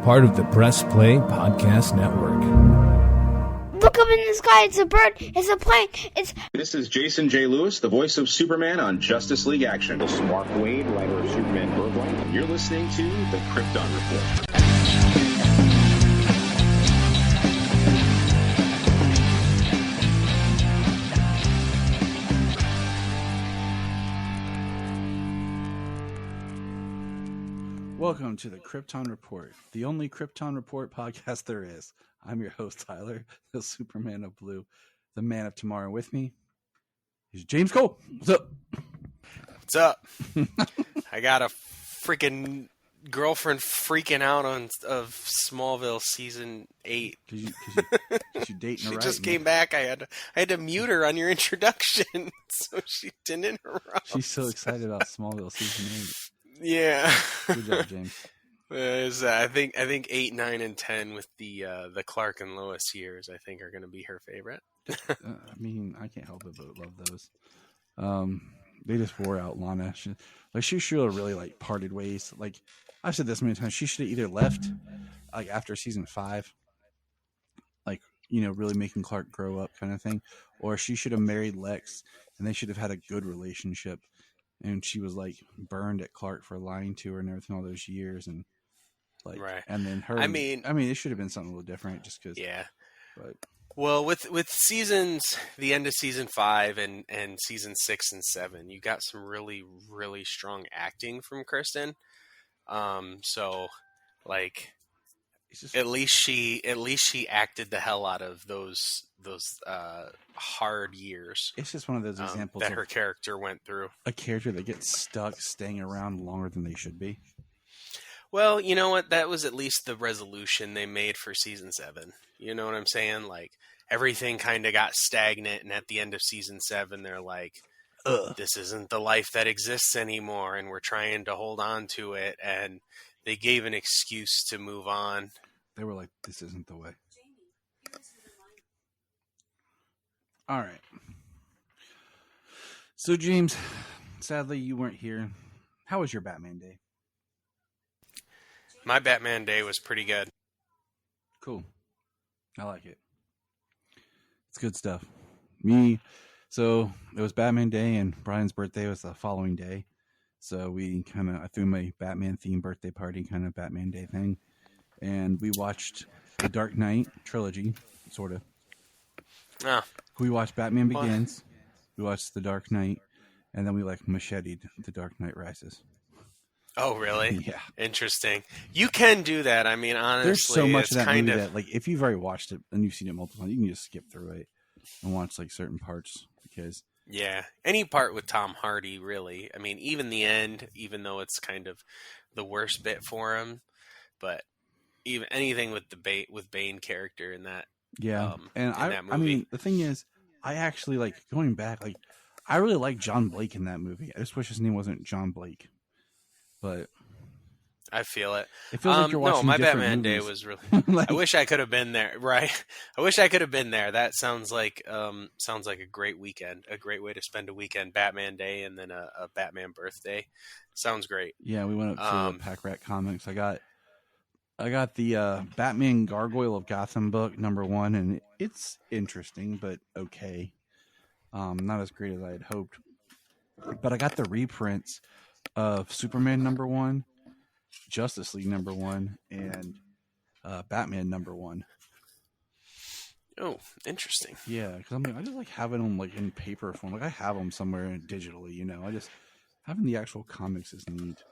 part of the Press Play Podcast Network. Look up in the sky, it's a bird, it's a plane, This is Jason J. Lewis, the voice of Superman on Justice League Action. This is Mark Wade, writer of Superman Birthright. You're listening to the Krypton Report. Welcome to the Krypton Report, the only Krypton Report podcast there is. I'm your host, Tyler, the Superman of Blue, the man of tomorrow. With me is James Cole. What's up? What's up? I got a freaking girlfriend freaking out on Smallville season 8. Cause you dating her. She just came back. I had to mute her on your introduction, so she didn't interrupt. She's so excited about Smallville season 8. Yeah. Good job, James. I think 8, 9, and 10 with the Clark and Lois years, I think, are going to be her favorite. I mean, I can't help it but love those. They just wore out Lana. She should have really parted ways. Like I've said this many times, she should have either left after season 5, really making Clark grow up kind of thing, or she should have married Lex and they should have had a good relationship. And she was burned at Clark for lying to her and everything all those years, and right. And then her. I mean, it should have been something a little different, just because. Yeah. But well, with seasons, the end of season 5 and season 6 and 7, you got some really, really strong acting from Kristen. At least she acted the hell out of those hard years. It's just one of those examples that her character went through. A character that gets stuck staying around longer than they should be. Well, you know what? That was at least the resolution they made for season 7. You know what I'm saying? Everything kind of got stagnant, and at the end of season 7, they're like, this isn't the life that exists anymore, and we're trying to hold on to it, and they gave an excuse to move on. They were like, this isn't the way. All right. So, James, sadly, you weren't here. How was your Batman day? My Batman day was pretty good. Cool. I like it. It's good stuff. So it was Batman day, and Brian's birthday was the following day. So I threw my Batman themed birthday party, kind of Batman day thing. And we watched the Dark Knight trilogy, sort of. Oh. We watched Batman Begins. We watched the Dark Knight. And then we macheted the Dark Knight Rises. Oh, really? Yeah. Interesting. You can do that. I mean, honestly, there's so much of that movie that, if you've already watched it and you've seen it multiple times, you can just skip through it and watch certain parts because. Yeah, any part with Tom Hardy, really. I mean, even the end, even though it's kind of the worst bit for him, but even anything with with Bane character in that. Yeah, that movie. I mean, the thing is, I actually going back. I really like John Blake in that movie. I just wish his name wasn't John Blake. But I feel it. It feels like you're watching my different Batman movies. day was really. I wish I could have been there. Right. I wish I could have been there. That sounds like a great weekend. A great way to spend a weekend. Batman day and then a Batman birthday. Sounds great. Yeah, we went up to Pack Rat Comics. I got the Batman Gargoyle of Gotham book #1, and it's interesting but okay. Not as great as I had hoped. But I got the reprints of Superman #1, Justice League #1, and Batman #1. Oh, interesting. Yeah, because I just having them in paper form. I have them somewhere digitally. I just having the actual comics is neat.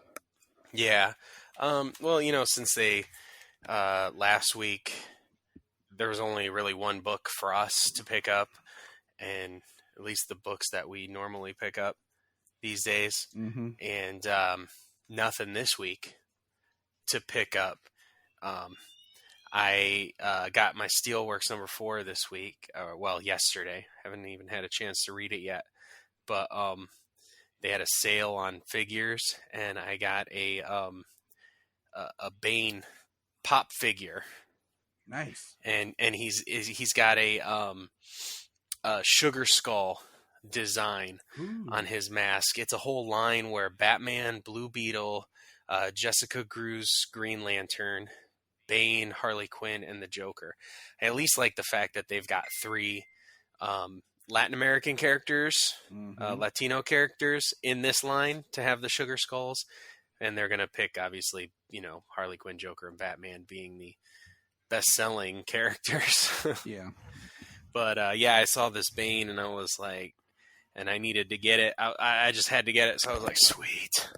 Yeah. Well, since they last week there was only really one book for us to pick up, and at least the books that we normally pick up these days, and nothing this week to pick up. I got my Steelworks #4 this week, yesterday. Haven't even had a chance to read it yet, but they had a sale on figures, and I got a Bane pop figure. Nice. And he's got a Sugar Skull design on his mask. It's a whole line where Batman, Blue Beetle, Jessica Cruz, Green Lantern, Bane, Harley Quinn, and the Joker. I at least like the fact that they've got 3 Latin American characters, Latino characters in this line to have the Sugar Skulls. And they're going to pick, obviously, Harley Quinn, Joker, and Batman being the best-selling characters. Yeah. But, I saw this Bane, and I was like, and I needed to get it. I just had to get it, so I was like, sweet.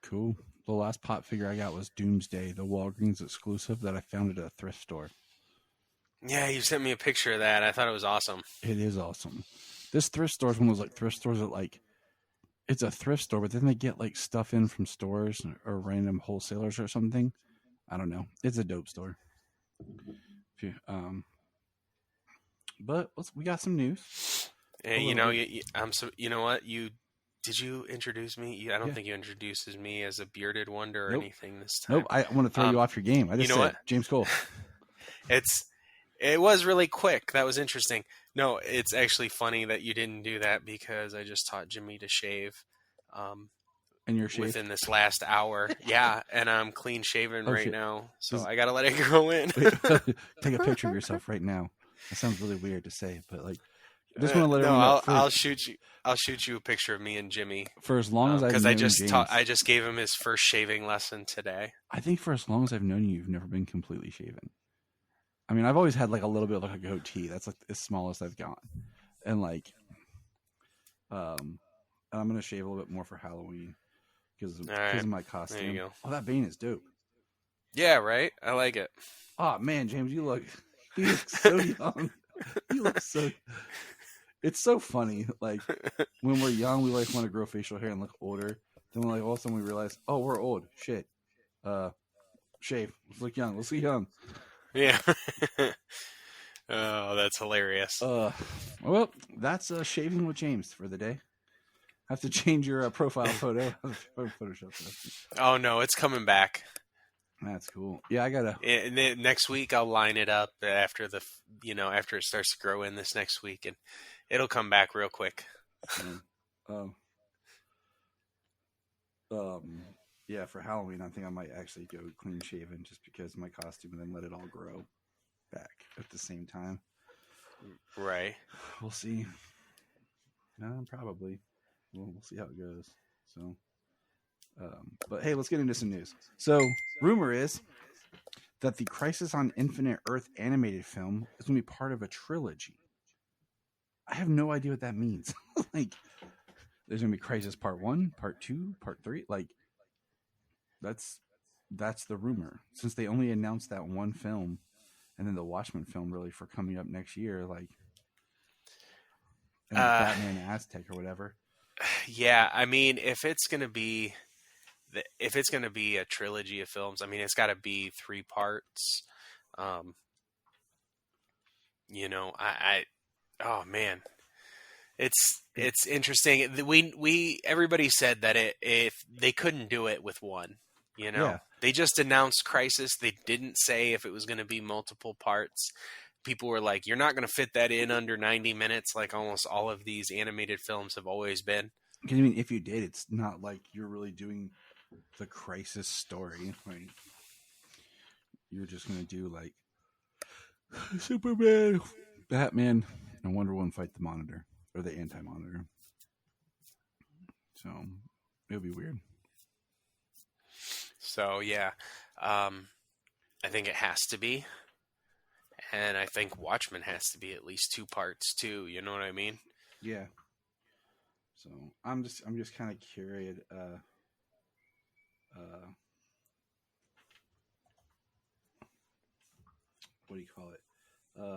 Cool. The last pop figure I got was Doomsday, the Walgreens exclusive that I found at a thrift store. Yeah, you sent me a picture of that. I thought it was awesome. It is awesome. This thrift store is one of those thrift stores that it's a thrift store, but then they get stuff in from stores or random wholesalers or something. I don't know. It's a dope store. But we got some news. And you know what? Did you introduce me? I don't think you introduced me as a bearded wonder or anything this time. Nope. I want to throw you off your game. I just said what? James Cole. It was really quick. That was interesting. No, it's actually funny that you didn't do that because I just taught Jimmy to shave. And you're shaved? Within this last hour. Yeah, and I'm clean shaven right now. So I got to let it grow in. Take a picture of yourself right now. That sounds really weird to say, but I just want to let everyone know. I'll shoot you a picture of me and Jimmy. For as long as I've known James. I just gave him his first shaving lesson today. I think for as long as I've known you, you've never been completely shaven. I mean, I've always had a little bit of a goatee. That's as smallest I've gone. And I'm going to shave a little bit more for Halloween because of my costume. There you go. Oh, that Bane is dope. Yeah, right? I like it. Oh, man, James, you look so young. You look so... It's so funny. When we're young, we want to grow facial hair and look older. Then all of a sudden we realize, oh, we're old. Shit. Shave. Let's look young. Let's look young. Yeah. Oh, that's hilarious. Well, that's shaving with James for the day. I have to change your profile photo. Photoshop. Oh no, it's coming back. That's cool. Yeah, I gotta. And then next week I'll line it up after after it starts to grow in this next week, and it'll come back real quick. Yeah, for Halloween, I think I might actually go clean shaven just because of my costume, and then let it all grow back at the same time. Right. We'll see. Probably. We'll see how it goes. So, but hey, let's get into some news. So, rumor is that the Crisis on Infinite Earth animated film is going to be part of a trilogy. I have no idea what that means. There's going to be Crisis Part 1, Part 2, Part 3. That's the rumor. Since they only announced that one film, and then the Watchmen film really for coming up next year, and Batman Aztec or whatever. Yeah, I mean, if it's gonna be a trilogy of films, I mean, it's got to be 3 parts. Oh man, it's interesting. Everybody said that if they couldn't do it with one. Yeah. They just announced Crisis. They didn't say if it was going to be multiple parts. People were like, you're not going to fit that in under 90 minutes like almost all of these animated films have always been. Because, I mean, if you did, it's not like you're really doing the Crisis story. You're just going to do, Superman, Batman, and Wonder Woman fight the Monitor, or the Anti-Monitor. So, it'll be weird. So, yeah, I think it has to be. And I think Watchmen has to be at least 2 parts, too. You know what I mean? Yeah. So, I'm just kind of curious. What do you call it? I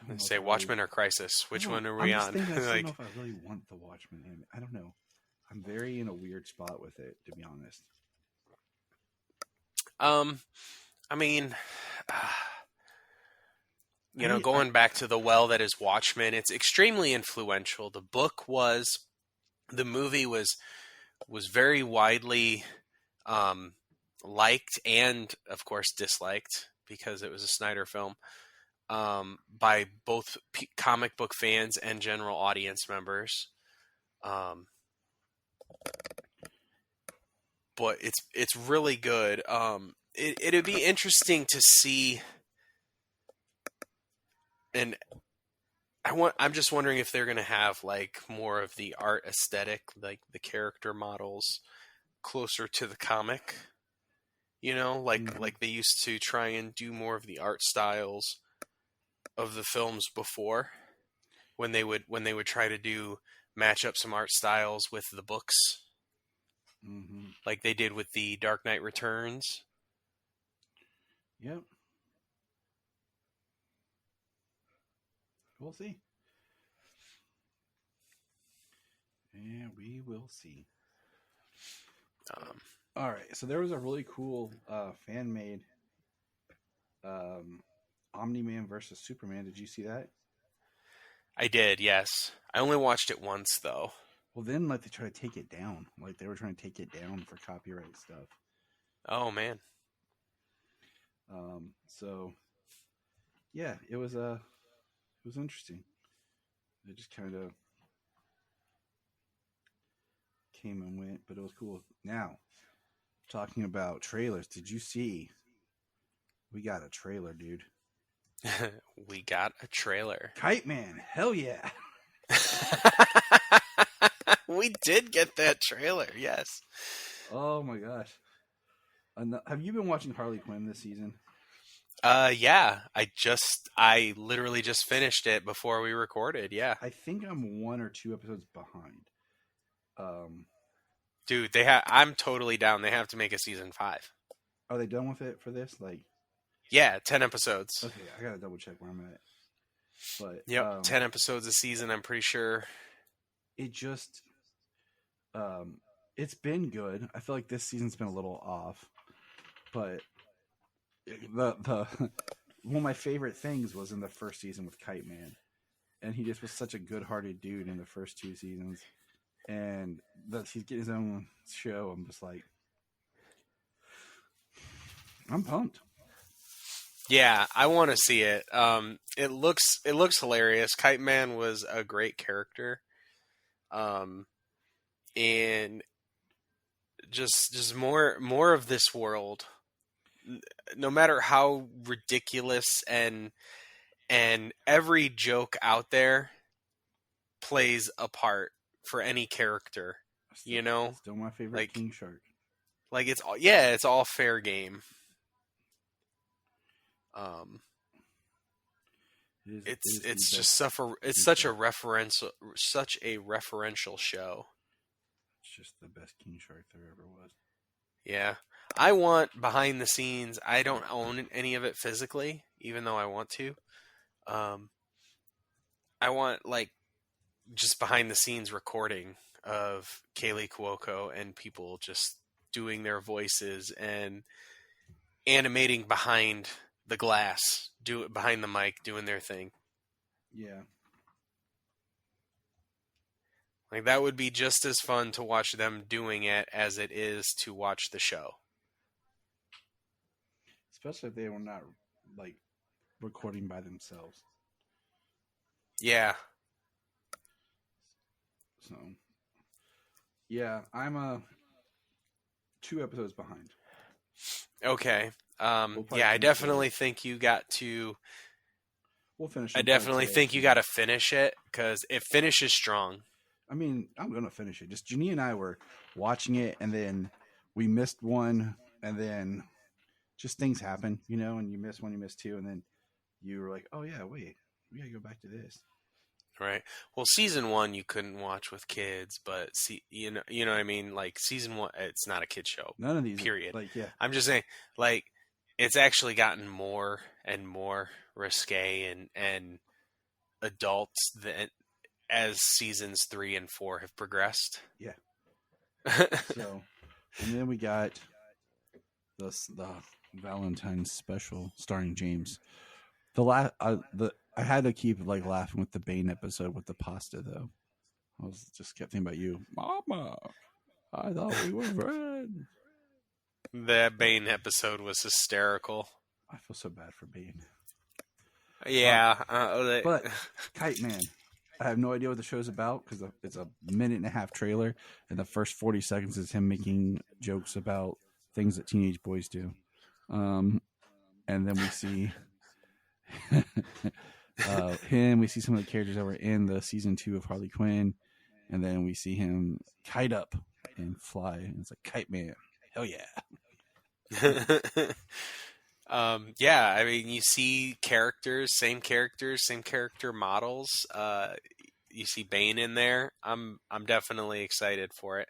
don't know. Say Watchmen or Crisis. Which one are we on? I don't know if I really want the Watchmen. I don't know. I'm very in a weird spot with it, to be honest. I mean, going back to the well that is Watchmen, it's extremely influential. The movie was very widely liked and, of course, disliked because it was a Snyder film by both comic book fans and general audience members. But it's really good. It'd be interesting to see, and I'm just wondering if they're gonna have like more of the art aesthetic, like the character models closer to the comic. Like they used to try and do more of the art styles of the films before, when they would try to do match up some art styles with the books, like they did with the Dark Knight Returns. Yep. We'll see. Yeah, we will see. All right, so there was a really cool fan-made Omni-Man versus Superman. Did you see that? I did, yes. I only watched it once, though. Well, then like they try to take it down. Like they were trying to take it down for copyright stuff. Oh man. So yeah, it was interesting. It just kind of came and went, but it was cool. Now, talking about trailers, did you see? We got a trailer, dude. We got a trailer. Kite Man, hell yeah! We did get that trailer, yes. Oh my gosh! Have you been watching Harley Quinn this season? Yeah. I literally just finished it before we recorded. Yeah. I think I'm 1 or 2 episodes behind. Dude, I'm totally down. They have to make a season 5. Are they done with it for this? Like, yeah, 10 episodes. Okay, I gotta double check where I'm at. But yep, 10 episodes a season. I'm pretty sure. It just, it's been good. I feel like this season's been a little off, but the one of my favorite things was in the first season with Kite Man, and he just was such a good-hearted dude in the first 2 seasons, and that he's getting his own show. I'm just like, I'm pumped. Yeah, I want to see it. It looks hilarious. Kite Man was a great character, and just more of this world. No matter how ridiculous and every joke out there plays a part for any character, Still my favorite, like King Shark. Like it's all fair game. It's such a referential show. It's just the best King Shark there ever was. Yeah. I want behind the scenes. I don't own any of it physically, even though I want to. I want like just behind the scenes recording of Kaylee Cuoco and people just doing their voices and animating behind the glass, behind the mic, doing their thing. Yeah. Like that would be just as fun to watch them doing it as it is to watch the show. Especially if they were not like recording by themselves. Yeah. So, yeah, I'm 2 episodes behind. Okay. Yeah, I definitely think you got to. We'll finish. I definitely think you got to finish it because it finishes strong. I mean, I'm gonna finish it. Just Jeannie and I were watching it, and then we missed one, and then just things happen, and you miss one, you miss 2, and then you were like, "Oh yeah, wait, we gotta go back to this." Right. Well, season 1 you couldn't watch with kids, but you know what I mean. Like season 1, it's not a kid show. None of these. Period. Like, yeah. I'm just saying, like, it's actually gotten more and more risque and adult as seasons 3 and 4 have progressed. Yeah. So, and then we got the Valentine's special starring James. I had to keep like laughing with the Bane episode with the pasta though. I was just kept thinking about you, Mama. I thought we were friends. That Bane episode was hysterical. I feel so bad for Bane. Yeah, but Kite Man, I have no idea what the show's about because it's a minute and a half trailer, and the first 40 seconds is him making jokes about things that teenage boys do. And then we see him. We see some of the characters that were in the season 2 of Harley Quinn, and then we see him kite up and fly. And it's like Kite Man. Hell yeah! Yeah, I mean, you see same character models. You see Bane in there. I'm definitely excited for it.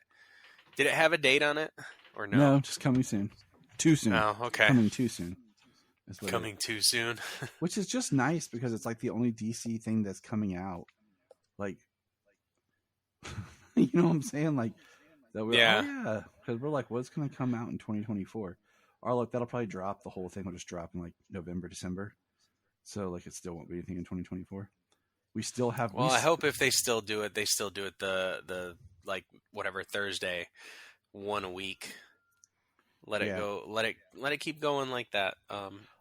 Did it have a date on it or no? No, just coming soon. Too soon. Oh, okay. Coming too soon. Coming too soon. Which is just nice because it's like the only DC thing that's coming out. Like, you know what I'm saying? Like, that we're, yeah. Because we're like, what's going to come out in 2024? Or look, that'll probably drop. The whole thing will just drop in like November, December. So like, it still won't be anything in 2024. We still have. Well, I hope if they still do it, the like whatever Thursday, one a week. Let it go. Let it keep going like that.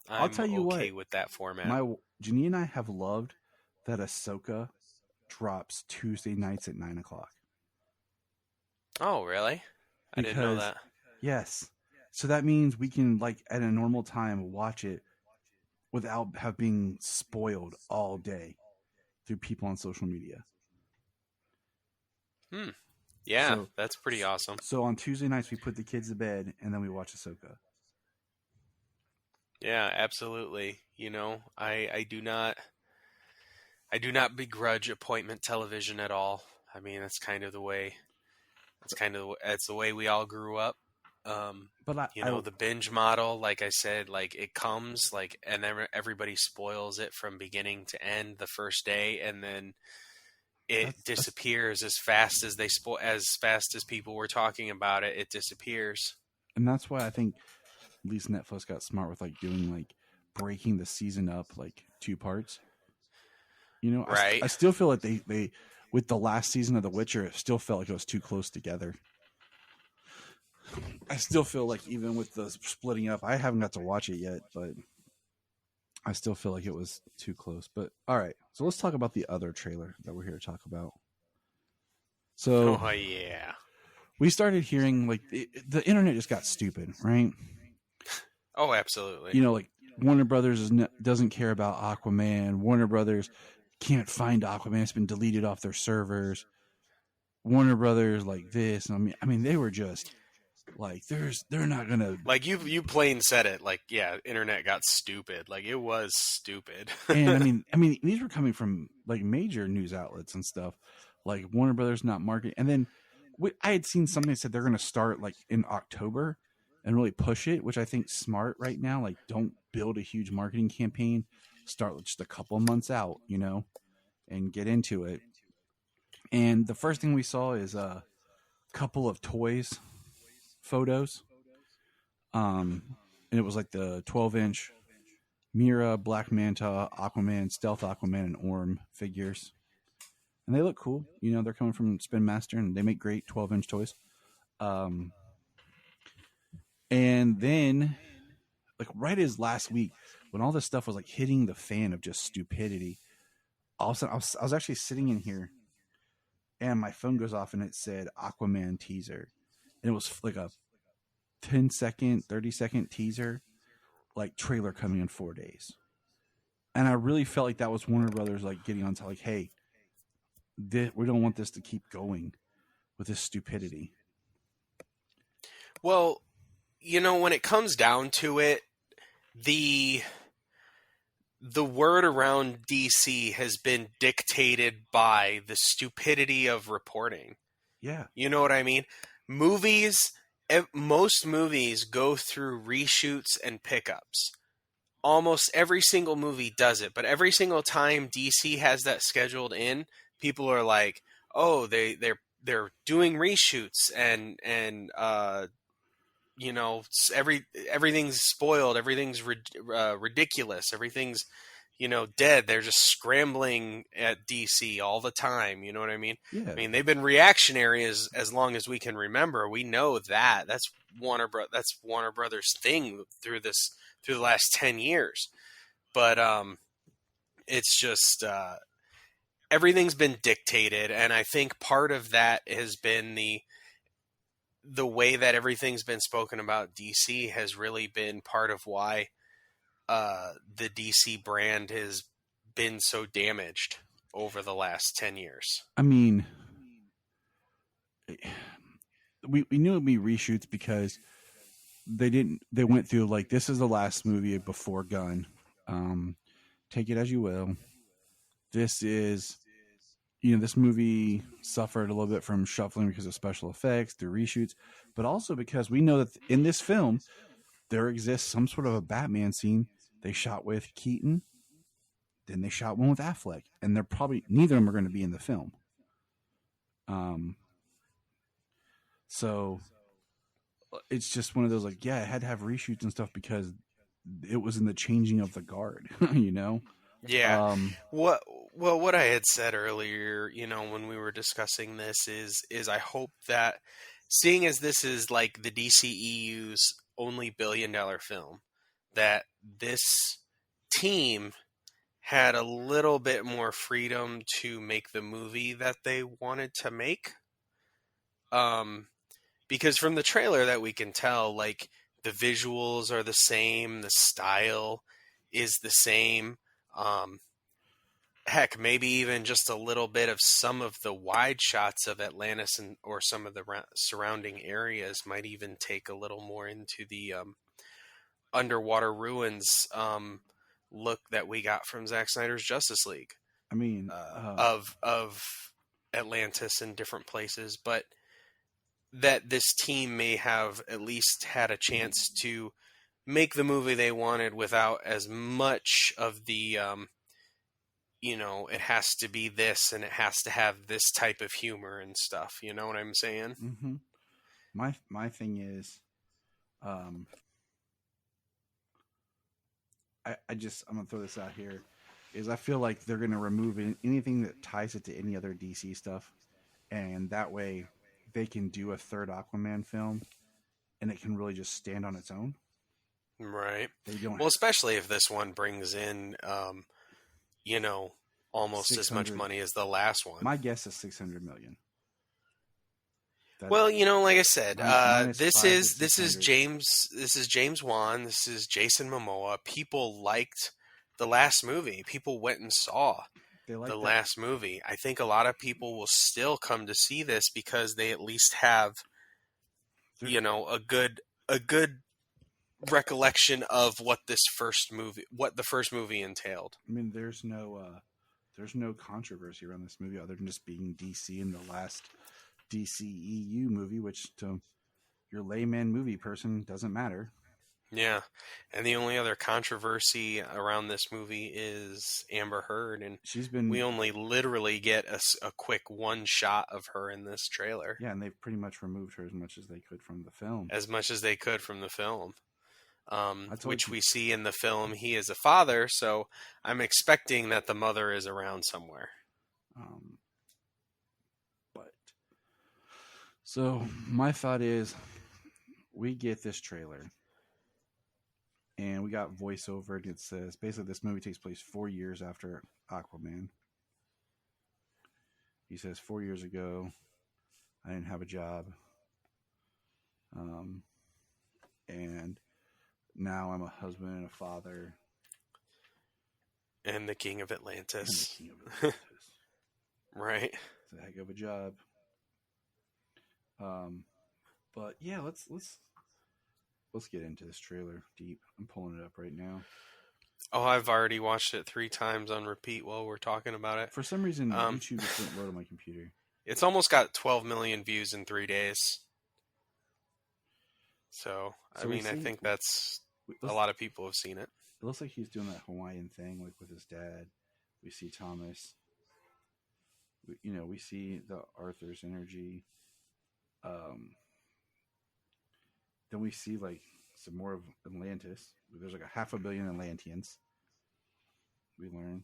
I'll tell you okay what, with that format. Janine and I have loved that Ahsoka drops Tuesday nights at 9:00. Oh, really? I didn't know that. Yes. So that means we can, like, at a normal time, watch it without being spoiled all day through people on social media. Yeah, so, that's pretty awesome. So on Tuesday nights, we put the kids to bed, and then we watch Ahsoka. Yeah, absolutely. You know, I do not begrudge appointment television at all. I mean, that's kind of the way. That's the way we all grew up. But the binge model, like I said, like it comes like, and then everybody spoils it from beginning to end the first day, and then it disappears as fast as people were talking about it. It disappears, and that's why I think at least Netflix got smart with like doing like breaking the season up like 2 parts. You know, right? I still feel like they with the last season of The Witcher, it still felt like it was too close together. I still feel like even with the splitting up, I haven't got to watch it yet, but I still feel like it was too close. But all right, so let's talk about the other trailer that we're here to talk about. So, oh yeah, we started hearing like the internet just got stupid, right? Oh, absolutely. You know, like Warner Brothers doesn't care about Aquaman. Warner Brothers can't find Aquaman; it's been deleted off their servers. Warner Brothers like this, and I mean, they were just. Like they're not gonna like you plain said it. Like yeah, internet got stupid. Like it was stupid. And I mean these were coming from like major news outlets and stuff. Like Warner Brothers not marketing. And then I had seen something that said they're going to start like in October and really push it, which I think smart right now. Like don't build a huge marketing campaign. Start just a couple of months out, you know, and get into it. And the first thing we saw is a couple of toys. Photos, and it was like the 12-inch Mira, Black Manta, Aquaman, Stealth Aquaman, and Orm figures, and they look cool. You know, they're coming from Spin Master, and they make great 12-inch toys. And then, like right as last week, when all this stuff was like hitting the fan of just stupidity, all of a sudden I was actually sitting in here, and my phone goes off, and it said Aquaman teaser. And it was like a 10-second, 30-second teaser, like trailer coming in 4 days. And I really felt like that was Warner Brothers like getting on to like, hey, we don't want this to keep going with this stupidity. Well, you know, when it comes down to it, the word around DC has been dictated by the stupidity of reporting. Yeah. You know what I mean? Most movies go through reshoots and pickups. Almost every single movie does it, but every single time DC has that scheduled in, people are like, "Oh, they're doing reshoots and you know, everything's spoiled, everything's ridiculous, everything's you know, dead. They're just scrambling at DC all the time. You know what I mean? Yeah. I mean, they've been reactionary as long as we can remember. We know that. That's Warner Brothers' thing through the last 10 years. But it's just everything's been dictated, and I think part of that has been the way that everything's been spoken about DC has really been part of why the DC brand has been so damaged over the last 10 years. I mean, we knew it'd be reshoots because they went through like, this is the last movie before Gunn. Take it as you will. This is, this movie suffered a little bit from shuffling because of special effects, through reshoots, but also because we know that in this film, there exists some sort of a Batman scene they shot with Keaton, then they shot one with Affleck, and they're probably, neither of them are going to be in the film. So it's just one of those, like, yeah, it had to have reshoots and stuff because it was in the changing of the guard, Yeah. What I had said earlier, when we were discussing this is I hope that, seeing as this is like the DCEU's only billion-dollar film, that this team had a little bit more freedom to make the movie that they wanted to make. Because from the trailer that we can tell, like, the visuals are the same, the style is the same. Heck, maybe even just a little bit of some of the wide shots of Atlantis or some of the surrounding areas might even take a little more into the underwater ruins look that we got from Zack Snyder's Justice League. I mean, of Atlantis and different places, but that this team may have at least had a chance to make the movie they wanted without as much of the it has to be this and it has to have this type of humor and stuff. You know what I'm saying? Mm-hmm. My thing is, I'm gonna throw this out here, is I feel like they're gonna remove anything that ties it to any other DC stuff, and that way they can do a third Aquaman film, and it can really just stand on its own. Right. They don't. Well, especially if this one brings in, almost as much money as the last one. My guess is $600 million. Well, like I said, this is James Wan, this is Jason Momoa. People liked the last movie. People went and saw the last movie. I think a lot of people will still come to see this because they at least have, a good recollection of what the first movie entailed. I mean, there's no controversy around this movie other than just being DC in the last DCEU movie, which to your layman movie person doesn't matter. Yeah, and the only other controversy around this movie is Amber Heard, and we only literally get a quick one shot of her in this trailer. Yeah, and they've pretty much removed her as much as they could from the film. Which we see in the film. He is a father, so I'm expecting that the mother is around somewhere. So my thought is, we get this trailer, and we got voiceover, and it says basically this movie takes place 4 years after Aquaman. He says 4 years ago, I didn't have a job, and now I'm a husband and a father. And the King of Atlantis. Right. It's a heck of a job. But yeah, let's get into this trailer deep. I'm pulling it up right now. Oh, I've already watched it 3 times on repeat while we're talking about it. For some reason, YouTube just wouldn't load on my computer. It's almost got 12 million views in 3 days. So I think that's a lot of people have seen it. It looks like he's doing that Hawaiian thing, like with his dad. We see Thomas. We see the Arthur's energy. Then we see like some more of Atlantis. There's like 500 million Atlanteans. We learn.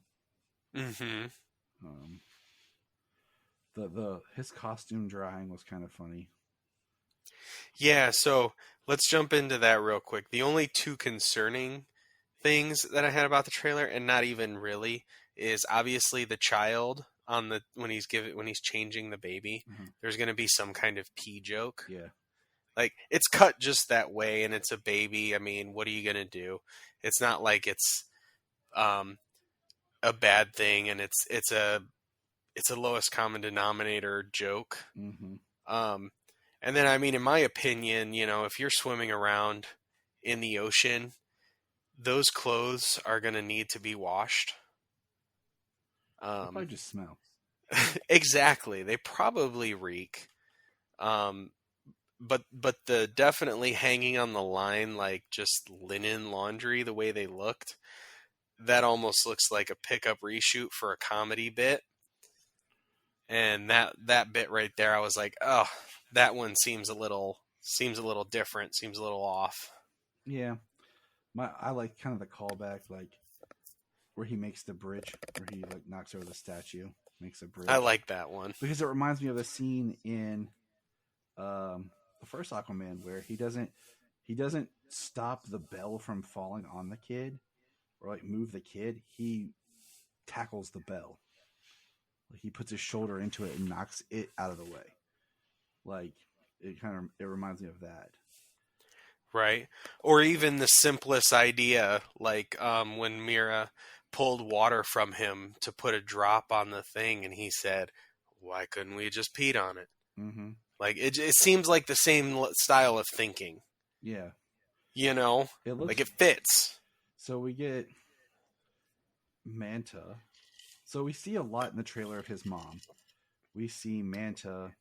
Mm-hmm. His costume drawing was kind of funny. Yeah, so let's jump into that real quick. The only 2 concerning things that I had about the trailer, and not even really, is obviously the child on the when he's changing the baby, there's going to be some kind of pee joke. Yeah. Like, it's cut just that way, and it's a baby. I mean, what are you going to do? It's not like it's a bad thing, and it's a lowest common denominator joke. And then, I mean, in my opinion, you know, if you're swimming around in the ocean, those clothes are going to need to be washed. They probably just smell. Exactly. They probably reek. But the definitely hanging on the line, like just linen laundry, the way they looked, that almost looks like a pickup reshoot for a comedy bit. And that bit right there, I was like, oh, that one seems a little different, seems a little off. Yeah. I like kind of the callback, like where he makes the bridge, where he like knocks over the statue, makes a bridge. I like that one. Because it reminds me of a scene in the first Aquaman where he doesn't stop the bell from falling on the kid or like move the kid. He tackles the bell. Like he puts his shoulder into it and knocks it out of the way. Like it reminds me of that. Right. Or even the simplest idea, like when Mira pulled water from him to put a drop on the thing, and he said, why couldn't we just peed on it? Mm-hmm. Like, it seems like the same style of thinking. Yeah. You know? Like, it fits. So we get Manta. So we see a lot in the trailer of his mom. We see Manta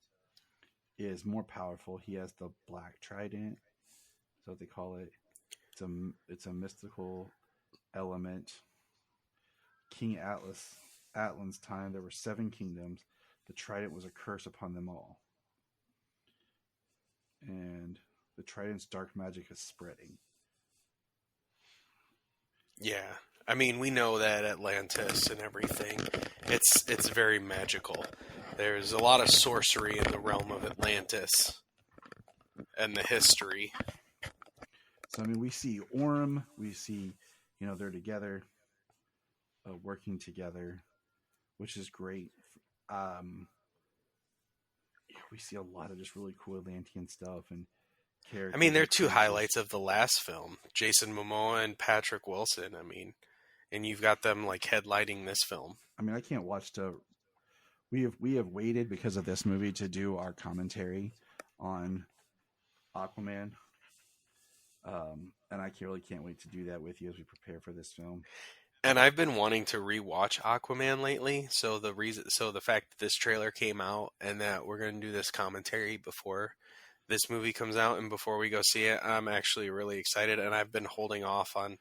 is more powerful. He has the black trident. That's what they call it. It's a mystical element. King Atlan's time, there were 7 kingdoms. The trident was a curse upon them all. And the trident's dark magic is spreading. Yeah. I mean, we know that Atlantis and everything, it's very magical. There's a lot of sorcery in the realm of Atlantis and the history. So, I mean, we see Orm, we see, you know, they're together, working together, which is great. We see a lot of just really cool Atlantean stuff and characters. I mean, they're 2 highlights of the last film, Jason Momoa and Patrick Wilson. I mean, and you've got them like headlighting this film. I mean, I can't watch we have waited because of this movie to do our commentary on Aquaman. And I really can't wait to do that with you as we prepare for this film. And I've been wanting to rewatch Aquaman lately, so the fact that this trailer came out and that we're going to do this commentary before this movie comes out and before we go see it, I'm actually really excited, and I've been holding off on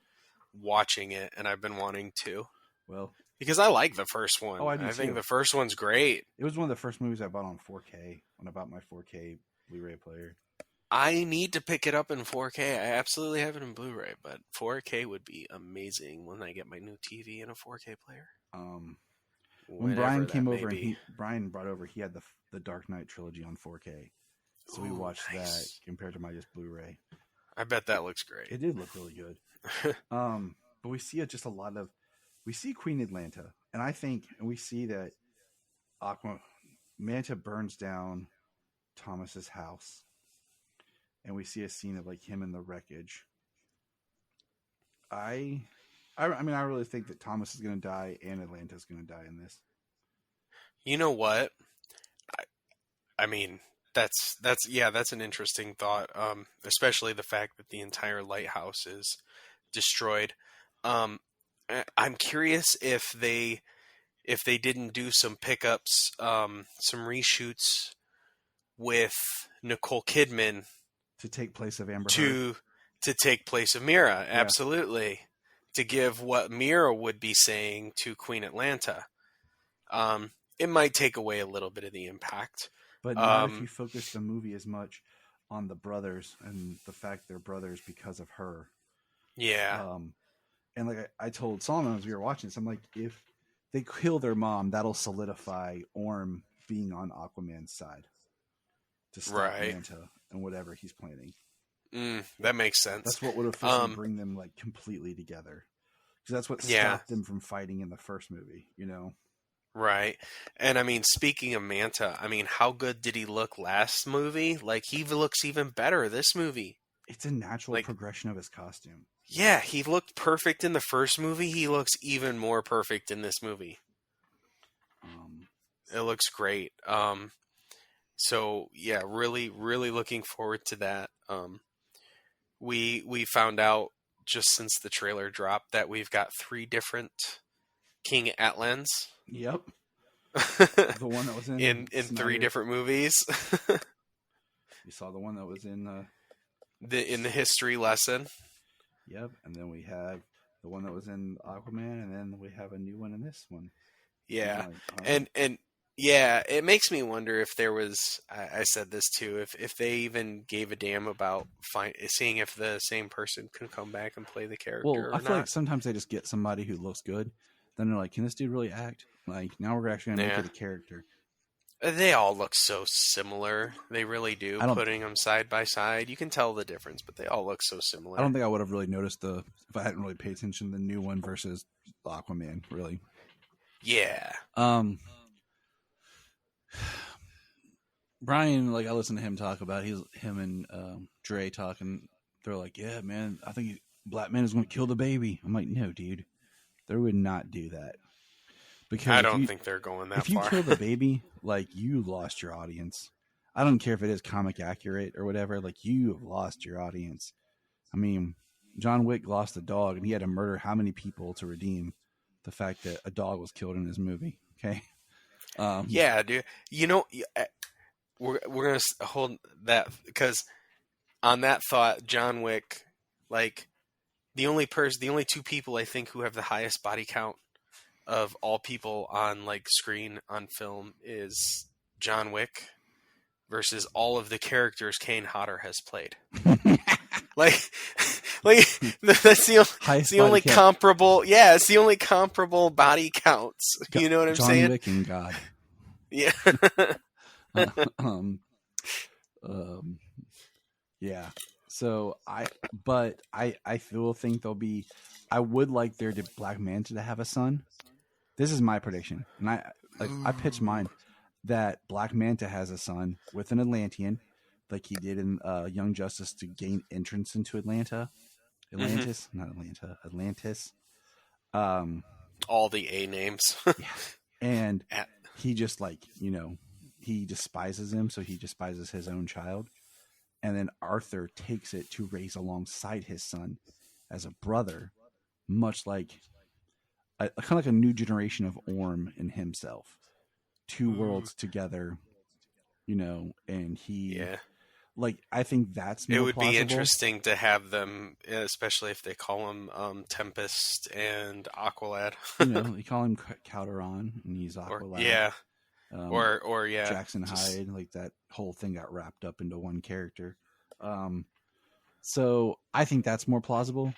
watching it, and I've been wanting to. Well, because I like the first one. Oh, I do too. think the first one's great. It was one of the first movies I bought on 4K when I bought my 4K Blu-ray player. I need to pick it up in 4K. I absolutely have it in Blu-ray, but 4K would be amazing when I get my new TV and a 4K player. When Brian came over Brian brought over, he had the Dark Knight trilogy on 4K. So we watched that compared to my just Blu-ray. I bet that looks great. It did look really good. But we see we see Queen Atlanta, and we see that Manta burns down Thomas's house. And we see a scene of like him in the wreckage. I mean, I really think that Thomas is going to die and Atlanta's going to die in this. You know what? I mean, that's an interesting thought. Especially the fact that the entire lighthouse is destroyed. I'm curious if they didn't do some pickups, some reshoots with Nicole Kidman. To take place of Amber Heard. To take place of Mira, absolutely. Yeah. To give what Mira would be saying to Queen Atlanta. It might take away a little bit of the impact. But not if you focus the movie as much on the brothers and the fact they're brothers because of her. Yeah. And like I told Solomon as we were watching this, I'm like, if they kill their mom, that'll solidify Orm being on Aquaman's side. To stop Manta and whatever he's planning. That makes sense. That's what would officially bring them like completely together. Because that's what stopped them from fighting in the first movie, you know? Right. And I mean, speaking of Manta, I mean, how good did he look last movie? Like, he looks even better this movie. It's a natural Like, progression of his costume. yeah, he looked perfect in the first movie. He looks even more perfect in this movie. It looks great. So yeah, really, really looking forward to that. We found out just since the trailer dropped that we've got 3 different King Atlans. Yep. The one that was in 3 different movies. You saw the one that was in the history lesson. Yep, and then we have the one that was in Aquaman, and then we have a new one in this one. Yeah, like, and yeah, it makes me wonder if there was. I said this too. If they even gave a damn about seeing if the same person can come back and play the character. Well, or I feel like sometimes they just get somebody who looks good. Then they're like, "Can this dude really act?" Like now we're actually gonna make it a character. They all look so similar. They really do. Putting them side by side, you can tell the difference, but they all look so similar. I don't think I would have really noticed if I hadn't really paid attention to the new one versus Aquaman. Really. Yeah. Brian, like I listened to him talk about him and Dre talking. They're like, "Yeah, man, I think Black Man is going to kill the baby." I'm like, "No, dude, they would not do that." Because I don't think they're going that far. If you kill the baby, like you lost your audience. I don't care if it is comic accurate or whatever. Like you have lost your audience. I mean, John Wick lost a dog, and he had to murder how many people to redeem the fact that a dog was killed in his movie? Okay. Yeah, dude. You know, we're gonna hold that because on that thought, John Wick, like the only 2 people I think who have the highest body count of all people on like screen on film is John Wick versus all of the characters Kane Hodder has played. like that's the only comparable. Yeah, it's the only comparable body counts. You know what I'm saying? John Wick and God. Yeah. Yeah. So I will think there'll be. I would like their Black Manta to have a son. This is my prediction, and I pitched mine that Black Manta has a son with an Atlantean, like he did in Young Justice to gain entrance into Atlantis, not Atlanta, Atlantis. All the A names. Yeah. And he just he despises him, so he despises his own child. And then Arthur takes it to raise alongside his son as a brother, much like kind of like a new generation of Orm in himself. 2 worlds together, and he, I think that's more it would plausible. Be interesting to have them, especially if they call him Tempest and Aqualad. You call him Calderon, and he's Aqualad. Or Jackson Hyde, like that whole thing got wrapped up into one character. So I think that's more plausible.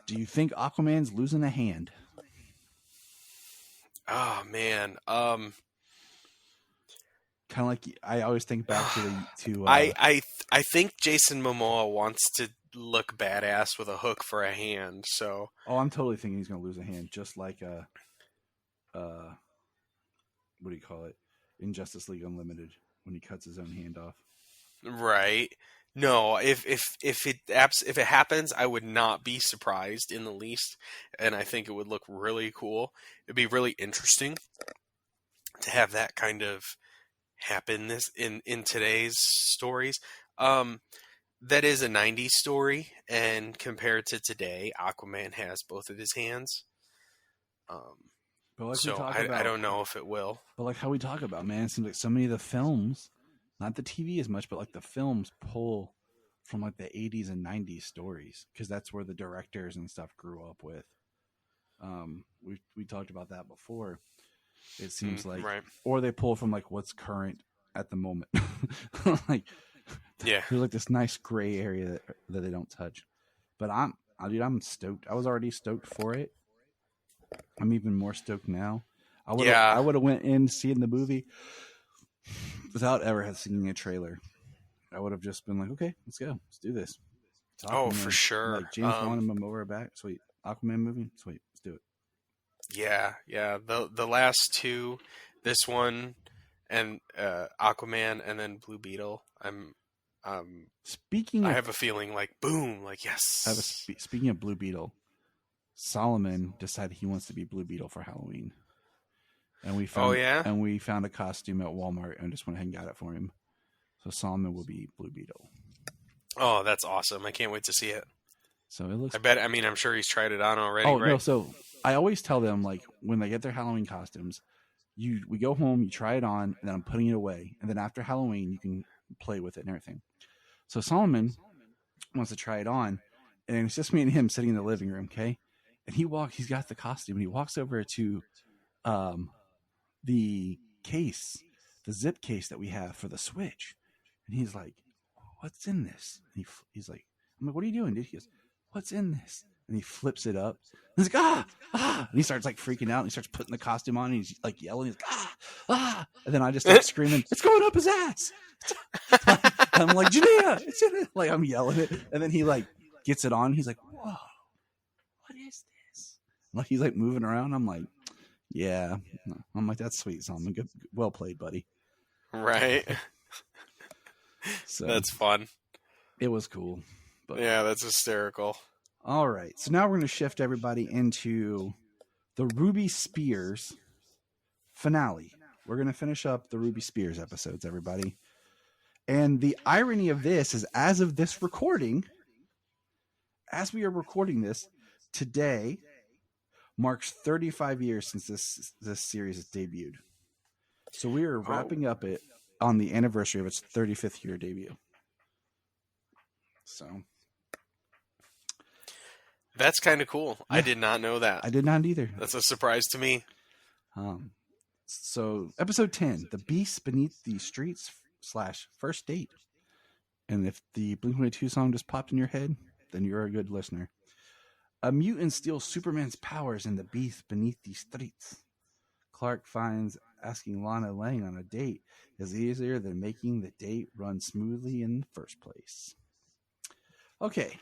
Do you think Aquaman's losing a hand? Oh man, kind of like I always think back to. I think Jason Momoa wants to look badass with a hook for a hand. So I'm totally thinking he's going to lose a hand, just like what do you call it? In Justice League Unlimited, when he cuts his own hand off. Right. No, if it happens, I would not be surprised in the least, and I think it would look really cool. It'd be really interesting to have that kind of happen in today's stories. That is a 90s story, and compared to today, Aquaman has both of his hands. So I don't know if it will. But like how we talk about, man, it seems like so many of the films, not the TV as much, but like the films pull from like the 80s and 90s stories, because that's where the directors and stuff grew up with. We talked about that before. It seems like, right. Or they pull from like what's current at the moment. Like, yeah, there's like this nice gray area that they don't touch. But I'm stoked. I was already stoked for it. I'm even more stoked now. I would have went in seeing the movie without ever seeing a trailer. I would have just been like, okay, let's go. Let's do this. For sure. Like James Wan and Momoa are back. Sweet. Aquaman movie. Sweet. Let's do it. Yeah, yeah. The last two, this one and Aquaman, and then Blue Beetle. Speaking I of, have a feeling like boom, like speaking of Blue Beetle, Solomon decided he wants to be Blue Beetle for Halloween, and Oh yeah. we found a costume at Walmart and just went ahead and got it for him. So Solomon will be Blue Beetle. Oh, that's awesome! I can't wait to see it. So it looks. I bet. I mean, I'm sure he's tried it on already. Oh right? no! So I always tell them, like, when they get their Halloween costumes, we go home, you try it on, and then I'm putting it away, and then after Halloween you can play with it and everything. So Solomon wants to try it on, and it's just me and him sitting in the living room, okay? And he's got the costume, and he walks over to the case, the zip case that we have for the Switch, and he's like, "What's in this?" And he's like, "I'm like, what are you doing, dude?" He goes, "What's in this?" And he flips it up. And he's like, "Ah!" And he starts like freaking out. And he starts putting the costume on. And he's like yelling. He's like, "Ah!" And then I just start screaming, "It's going up his ass!" I'm like, "Jania, it's in it!" Like I'm yelling it. And then he like gets it on. He's like, "Whoa, what is this?" Like he's like moving around. I'm like, "Yeah." I'm like, "That's sweet, Solomon. Good, well played, buddy." Right. So That's fun. it was cool. But Yeah, that's hysterical. all right. So now we're going to shift everybody into the Ruby Spears finale. We're going to finish up the Ruby Spears episodes, everybody. And the irony of this is, as of this recording, as we are recording this, today marks 35 years since this series has debuted. So we are wrapping up it on the anniversary of its 35th year debut. So That's kind of cool. Yeah. I did not know that. I did not either. That's a surprise to me. So episode 10, The Beast Beneath the Streets / First Date. And if the Blink-182 song just popped in your head, then you're a good listener. A mutant steals Superman's powers in The Beast Beneath the Streets. Clark finds asking Lana Lang on a date is easier than making the date run smoothly in the first place. Okay.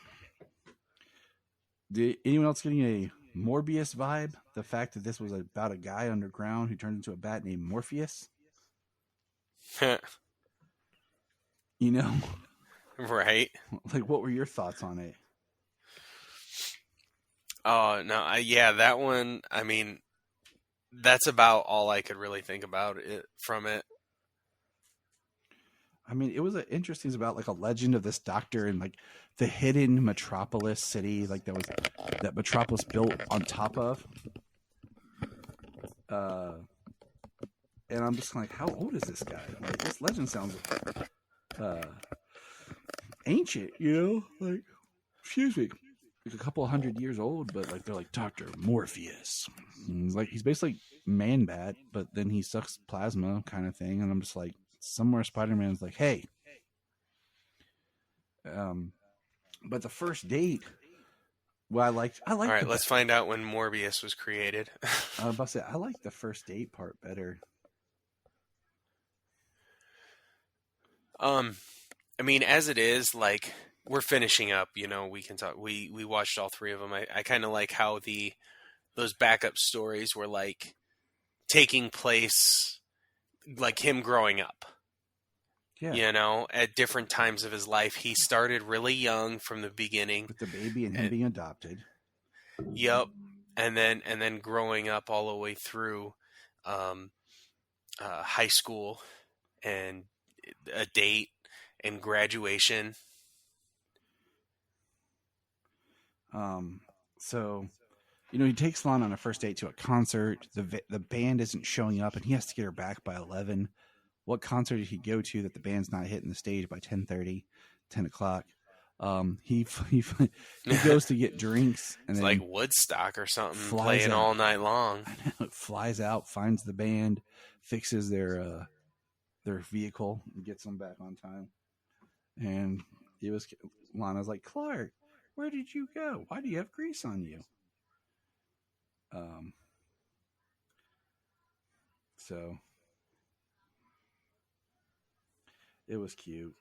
Did anyone else getting a Morbius vibe? The fact that this was about a guy underground who turned into a bat named Morpheus? You know? Right. Like, what were your thoughts on it? Oh, no. Yeah, that one, I mean, that's about all I could really think about it from it. I mean, it was interesting. It's about like a legend of this doctor and like the hidden metropolis city, like that Metropolis built on top of. And I'm just like, how old is this guy? Like, this legend sounds ancient, you know? Like, excuse me, like a couple 100 years old, but like they're like Dr. Morpheus. And he's basically Man-Bat, but then he sucks plasma kind of thing, and I'm just like, somewhere Spider-Man's like, hey. But the first date, well, I like. All right, let's find out when Morbius was created. I was about to say, I like the first date part better. I mean, as it is, like, we're finishing up, you know, we can talk, we watched all three of them. I kind of like how those backup stories were like taking place, like him growing up. Yeah. You know, at different times of his life. He started really young from the beginning. With the baby and him being adopted. Yep. And then growing up all the way through high school and a date and graduation. So, you know, he takes Lana on a first date to a concert. The band isn't showing up, and he has to get her back by 11. What concert did he go to that the band's not hitting the stage by 10:30, 10 o'clock? He goes to get drinks, and it's then like Woodstock or something, playing all night long. Flies out, finds the band, fixes their vehicle, and gets them back on time. And Lana's like, Clark, where did you go? Why do you have grease on you? So it was cute.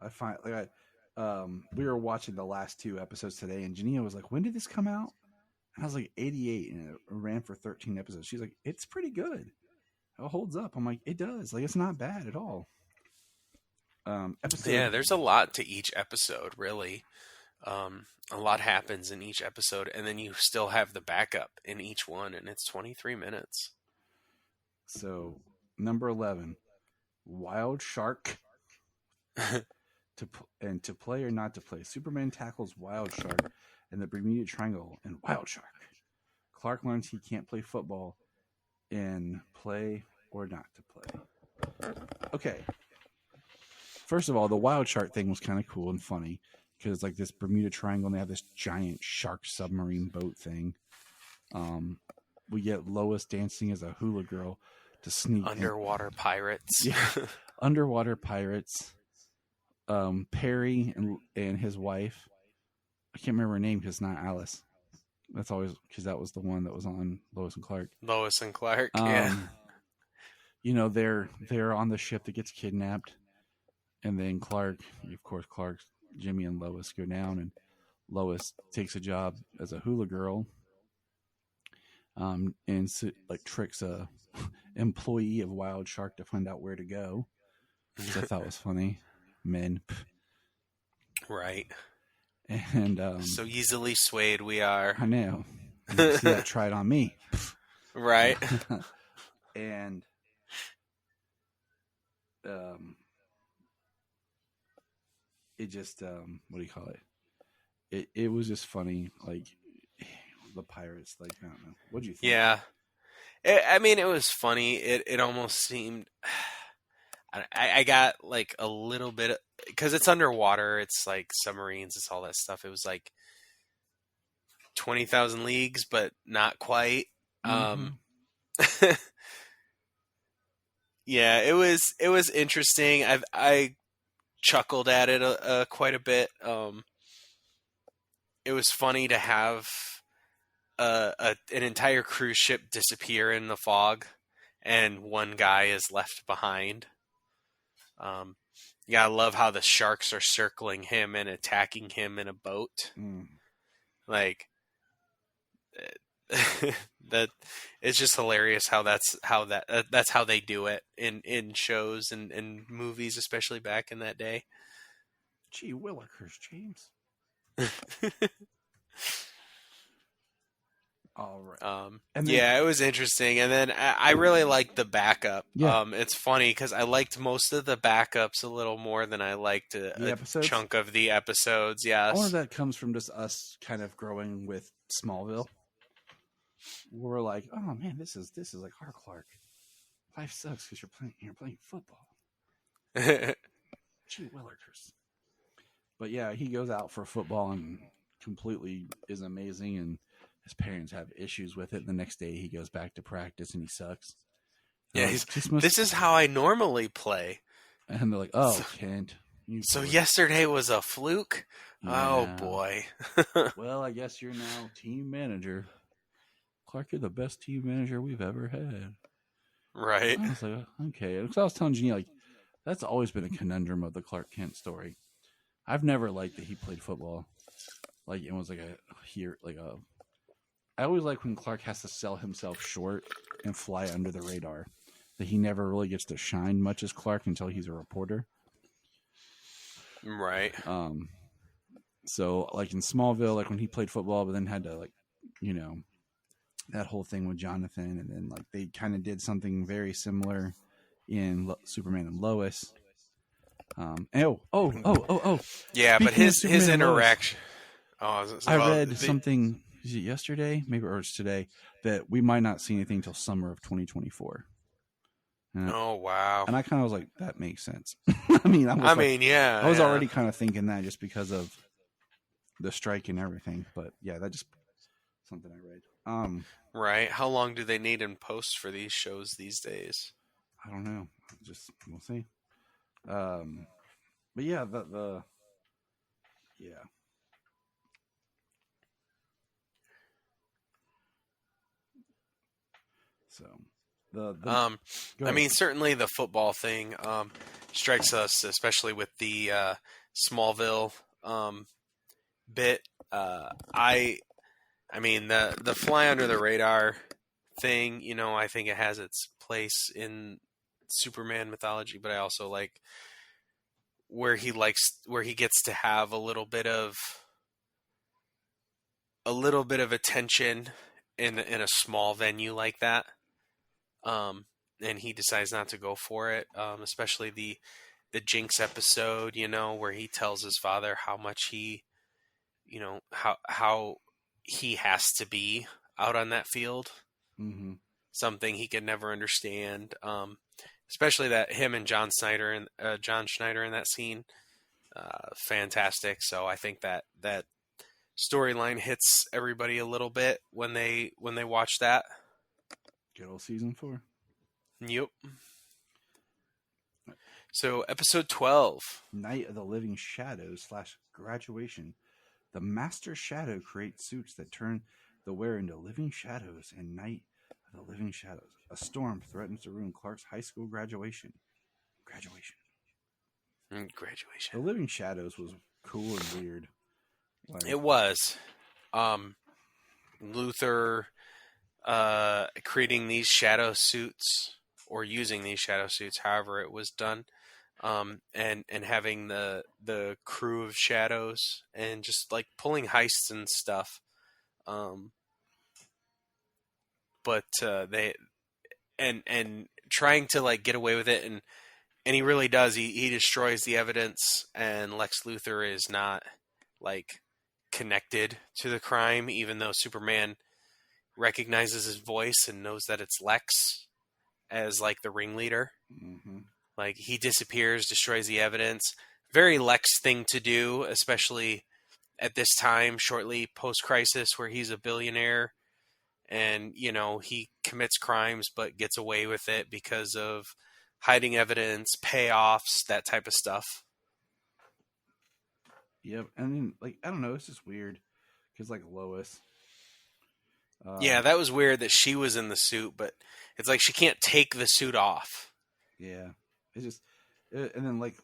We were watching the last two episodes today, and Jania was like, when did this come out? I was like 88, and it ran for 13 episodes. She's like, it's pretty good. It holds up. I'm like, it does. Like, it's not bad at all. Yeah, there's a lot to each episode, really. A lot happens in each episode, and then you still have the backup in each one, and it's 23 minutes. So, number 11, Wild Shark. To play or not to play, Superman tackles Wild Shark in the Bermuda Triangle and Wild Shark. Clark learns he can't play football in Play or Not to Play. Okay. First of all, the Wild Shark thing was kind of cool and funny because it's like this Bermuda Triangle and they have this giant shark submarine boat thing. We get Lois dancing as a hula girl to sneak Underwater pirates. Yeah. Underwater pirates. Perry and his wife. I can't remember her name because it's not Alice. That's always because that was the one that was on Lois and Clark. Lois and Clark, yeah. You know, they're on the ship that gets kidnapped, and then Clark, Jimmy and Lois go down, and Lois takes a job as a hula girl, and like tricks a employee of Wild Shark to find out where to go, which I thought was funny. Men, right? And so easily swayed we are. I know. You see that tried on me, right? And it just what do you call it? It was just funny, like the pirates. Like, I don't know. What do you think? Yeah, I mean, it was funny. It almost seemed. I got like a little bit because it's underwater. It's like submarines. It's all that stuff. It was like 20,000 Leagues, but not quite. Mm-hmm. Yeah, it was interesting. I chuckled at it quite a bit. It was funny to have an entire cruise ship disappear in the fog, and one guy is left behind. Yeah, I love how the sharks are circling him and attacking him in a boat. Like that, it's just hilarious how that's how they do it in shows and movies, especially back in that day. Gee willikers, James. All right. And then, yeah, it was interesting. And then I really liked the backup. Yeah. It's funny because I liked most of the backups a little more than I liked a chunk of the episodes. Yes. All of that comes from just us kind of growing with Smallville. We're like, oh man, this is like our Clark. Life sucks because you're playing football. Gee willikers. But yeah, he goes out for football and completely is amazing, and his parents have issues with it. The next day he goes back to practice and he sucks. Yeah, this is how I normally play. And they're like, oh, Kent. So yesterday was a fluke? Yeah. Oh, boy. Well, I guess you're now team manager. Clark, you're the best team manager we've ever had. Right. I was like, okay. Because I was telling Jeannie, like, that's always been a conundrum of the Clark Kent story. I've never liked that he played football. Like, it was like I always like when Clark has to sell himself short and fly under the radar. That he never really gets to shine much as Clark until he's a reporter. Right. So, like in Smallville, like when he played football, but then had to, like, you know, that whole thing with Jonathan, and then like they kind of did something very similar in Superman and Lois. Yeah, but his interaction. I read something. Is it yesterday? Maybe, or it's today, that we might not see anything until summer of 2024. Oh wow! And I kind of was like, that makes sense. I mean, I was already kind of thinking that just because of the strike and everything. But yeah, that just something I read. Right. How long do they need in post for these shows these days? I don't know. We'll see. But yeah, yeah. So I mean, certainly the football thing strikes us, especially with the Smallville bit. I mean, the fly under the radar thing, you know, I think it has its place in Superman mythology, but I also like where he gets to have a little bit of attention in a small venue like that. And he decides not to go for it. Especially the Jinx episode, you know, where he tells his father how much he, you know, how he has to be out on that field. Mm-hmm. Something he could never understand. Especially that him and John Schneider in that scene, fantastic. So I think that storyline hits everybody a little bit when they watch that. Good old season 4. Yep. So episode 12, Night of the Living Shadows / Graduation. The Master Shadow creates suits that turn the wearer into living shadows in Night of the Living Shadows. A storm threatens to ruin Clark's high school graduation. The Living Shadows was cool and weird. Like, It was. Luther creating these shadow suits or using these shadow suits, however it was done, and having the crew of shadows and just like pulling heists and stuff. But they and trying to like get away with it, and he really does. He destroys the evidence, and Lex Luthor is not like connected to the crime, even though Superman recognizes his voice and knows that it's Lex as like the ringleader. mm-hmm. Like he disappears, destroys the evidence. Very Lex thing to do, especially at this time, shortly post-crisis, where he's a billionaire and, you know, he commits crimes but gets away with it because of hiding evidence, payoffs, that type of stuff. Yep, and then like I don't know, it's just weird because like Lois. Yeah, that was weird that she was in the suit, but it's like she can't take the suit off. Yeah, it's just, and then like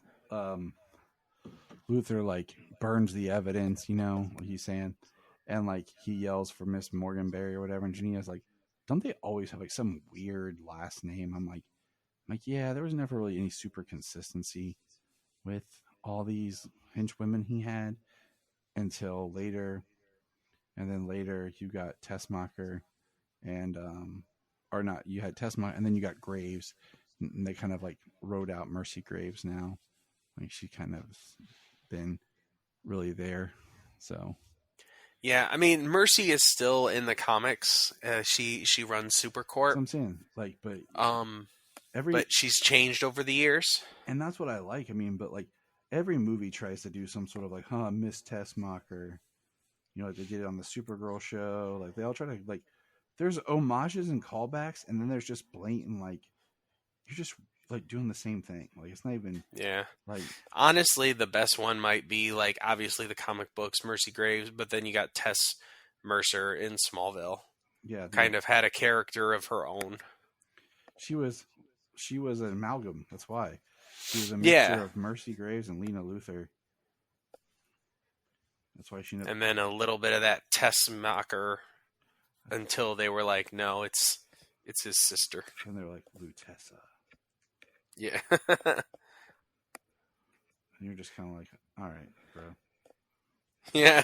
Luther like burns the evidence, you know what he's saying, and like he yells for Miss Morganberry or whatever, and Janina's like, don't they always have like some weird last name? I'm like, yeah, there was never really any super consistency with all these henchwomen he had until later. And then later you got Tessmacher and or not, you had Tessmacher and then you got Graves, and they kind of like wrote out Mercy Graves now. Like she kind of been really there. So yeah, I mean Mercy is still in the comics. She runs Supercorp. that's what I'm saying. Like, but but she's changed over the years. And that's what I like. I mean, but like every movie tries to do some sort of like, Miss Tessmacher. You know, like they did it on the Supergirl show. Like they all try to like. There's homages and callbacks, and then there's just blatant like you're just like doing the same thing. Like it's not even. Yeah. Like honestly, the best one might be like obviously the comic books, Mercy Graves, but then you got Tess Mercer in Smallville. Yeah. Kind of had a character of her own. She was an amalgam. That's why she was a mixture of Mercy Graves and Lena Luthor. That's why she never... And then a little bit of that Tessmacher until they were like, no, it's his sister. And they're like, Lutessa. Yeah. And you're just kind of like, all right, bro. Yeah.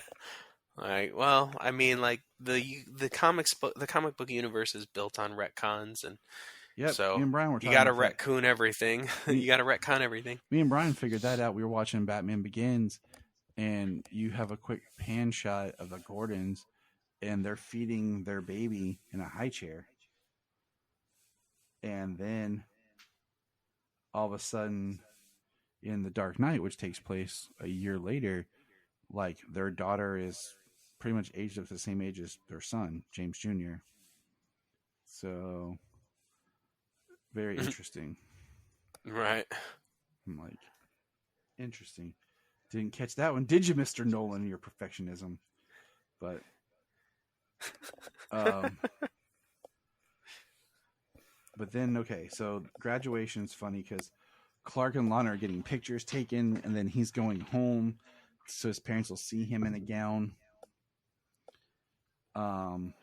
All right. Well, I mean, like the comic book universe is built on retcons, and so me and Brian were talking you got to about retcon everything. You got to retcon everything. Me and Brian figured that out. We were watching Batman Begins, and you have a quick pan shot of the Gordons, and they're feeding their baby in a high chair, and then all of a sudden, in The Dark Knight, which takes place a year later, like their daughter is pretty much aged up to the same age as their son, James Jr. So, very interesting. Right. I'm like, interesting. Didn't catch that one, did you, Mr. Nolan, your perfectionism? But, but then, okay, so graduation's funny because Clark and Lana are getting pictures taken, and then he's going home so his parents will see him in a gown. Um,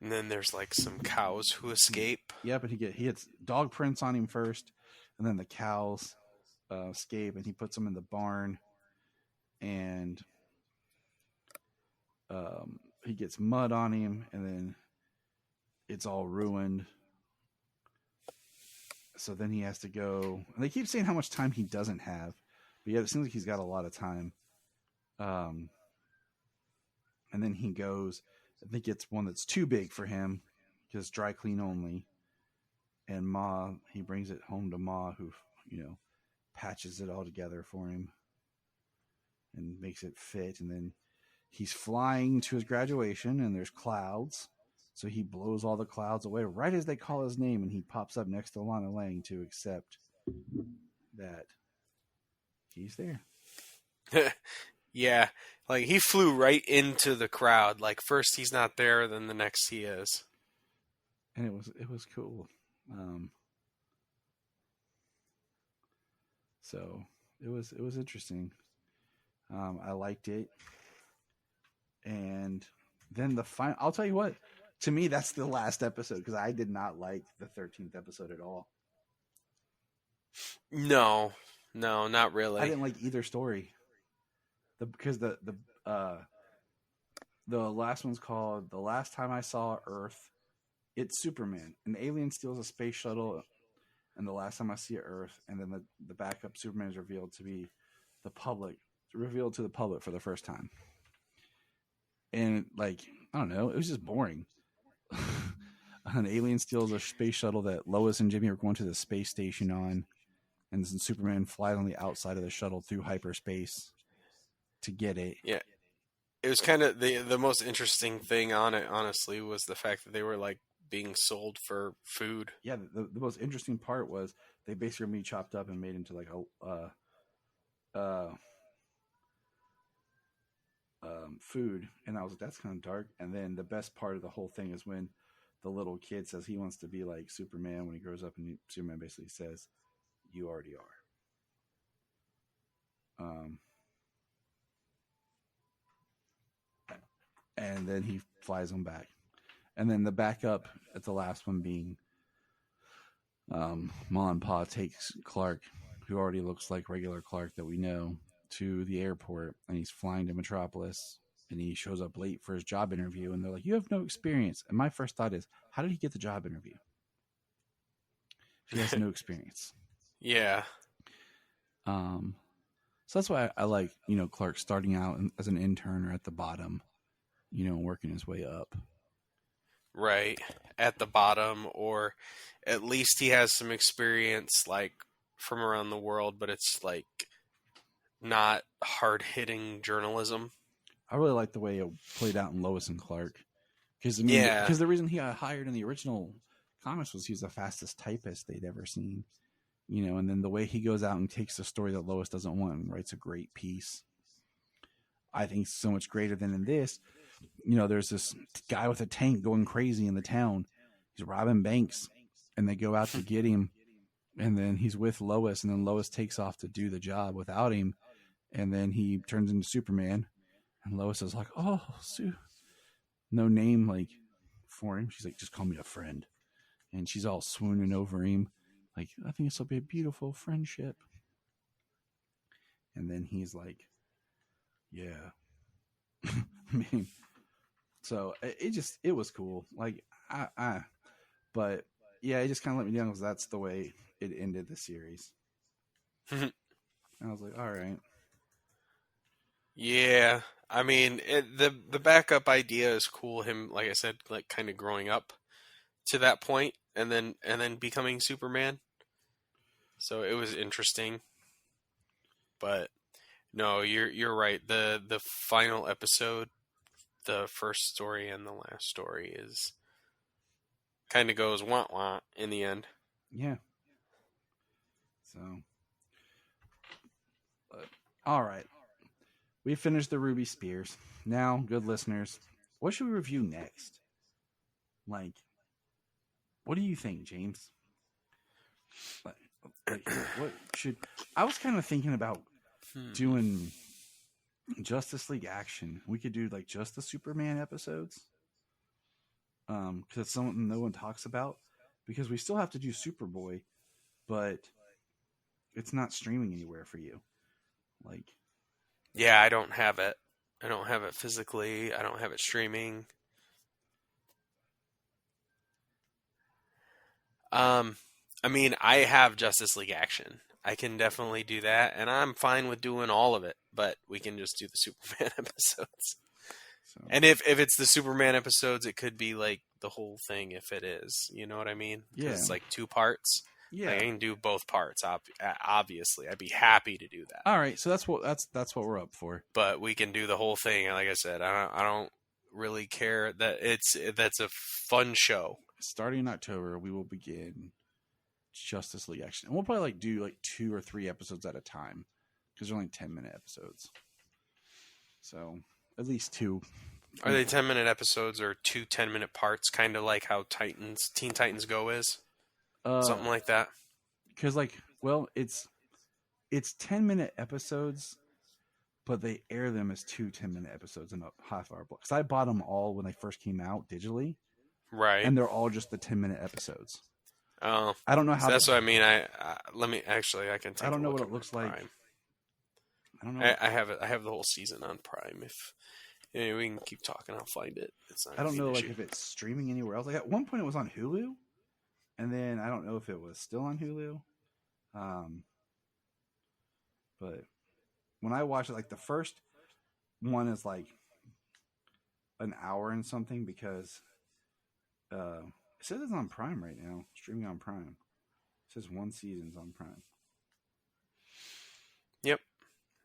And then there's like some cows who escape. yeah, but he gets dog prints on him first, and then the cows escape, and he puts them in the barn, and he gets mud on him, and then it's all ruined. So then he has to go. And they keep saying how much time he doesn't have, but yeah, it seems like he's got a lot of time. And then he goes. I think it's one that's too big for him because dry clean only. And Ma, he brings it home to Ma, who patches it all together for him and makes it fit. And then he's flying to his graduation, and there's clouds. So he blows all the clouds away right as they call his name, and he pops up next to Lana Lang to accept that he's there. Yeah, like he flew right into the crowd. Like first he's not there, then the next he is. And it was cool. So it was interesting. I liked it. And then the final, I'll tell you what, to me, that's the last episode because I did not like the 13th episode at all. No, not really. I didn't like either story. Because the last one's called The Last Time I Saw Earth. It's Superman. An alien steals a space shuttle, and the last time I see Earth, and then the backup Superman is revealed to be revealed to the public for the first time. And like, I don't know, it was just boring. An alien steals a space shuttle that Lois and Jimmy are going to the space station on, and then Superman flies on the outside of the shuttle through hyperspace to get it. Yeah. It was kind of the most interesting thing on it, honestly, was the fact that they were like being sold for food. Yeah, the most interesting part was they basically meat chopped up and made into like food, and I was like, that's kind of dark. And then the best part of the whole thing is when the little kid says he wants to be like Superman when he grows up, and Superman basically says, "You already are." And then he flies him back. And then the backup at the last one being Ma and Pa takes Clark, who already looks like regular Clark that we know, to the airport, and he's flying to Metropolis, and he shows up late for his job interview, and they're like, "You have no experience." And my first thought is, how did he get the job interview? He has no experience. Yeah. So that's why I like, Clark starting out as an intern or at the bottom, working his way up. Right. At the bottom, or at least he has some experience like from around the world, but it's like not hard-hitting journalism. I really like the way it played out in Lois and Clark. Because the reason he got hired in the original comics was he was the fastest typist they'd ever seen. And then the way he goes out and takes the story that Lois doesn't want and writes a great piece, I think so much greater than in this. There's this guy with a tank going crazy in the town. He's robbing banks, and they go out to get him, and then he's with Lois, and then Lois takes off to do the job without him, and then he turns into Superman, and Lois is like, "Oh, no name like for him." She's like, "Just call me a friend," and she's all swooning over him, like, "I think this will be a beautiful friendship." And then he's like, "Yeah." I mean, so it was cool. Like, but yeah, it just kind of let me down because that's the way it ended the series. And I was like, all right. Yeah. I mean, the backup idea is cool. Him, like I said, like kind of growing up to that point and then becoming Superman. So it was interesting. But no, you're right. The final episode, the first story and the last story, is kind of goes wah wah in the end. Yeah. So, all right. We finished the Ruby Spears. Now, good listeners, what should we review next? Like, what do you think, James? Like what should I was kind of thinking about doing Justice League Action. We could do like just the Superman episodes. Because it's something no one talks about. Because we still have to do Superboy, but it's not streaming anywhere for you. Like, Yeah, I don't have it. I don't have it physically. I don't have it streaming. I mean, I have Justice League Action. I can definitely do that, and I'm fine with doing all of it, but we can just do the Superman episodes. so And if it's the Superman episodes, it could be like the whole thing if it is. You know what I mean? 'Cause Yeah. it's like 2 parts. yeah. Like, I can do both parts, obviously. I'd be happy to do that. All right, so that's what we're up for. But we can do the whole thing. And like I said, I don't really care that that's a fun show. Starting in October, we will begin Justice League Action, and we'll probably like do like 2 or 3 episodes at a time because they're only 10-minute episodes. So at least 2. Are they 10-minute episodes or 2 10-minute parts? Kind of like how Teen Titans Go is, something like that. Because like, well, it's 10-minute episodes, but they air them as 2 10-minute episodes in a half-hour block. Because I bought them all when they first came out digitally, Right. and they're all just the 10-minute episodes. Oh, I don't know how. that's what I mean. I let me actually. I can. Take I don't a know look what at it looks my like. Prime. I don't know. I have it. I have the whole season on Prime. If we can keep talking, I'll find it. It's not. I don't gonna know be an like issue. if it's streaming anywhere else. Like at one point it was on Hulu, and then I don't know if it was still on Hulu. But when I watch it, like the first one is like an hour and something because it says it's on Prime right now, streaming on Prime. It says 1 season's on Prime. Yep.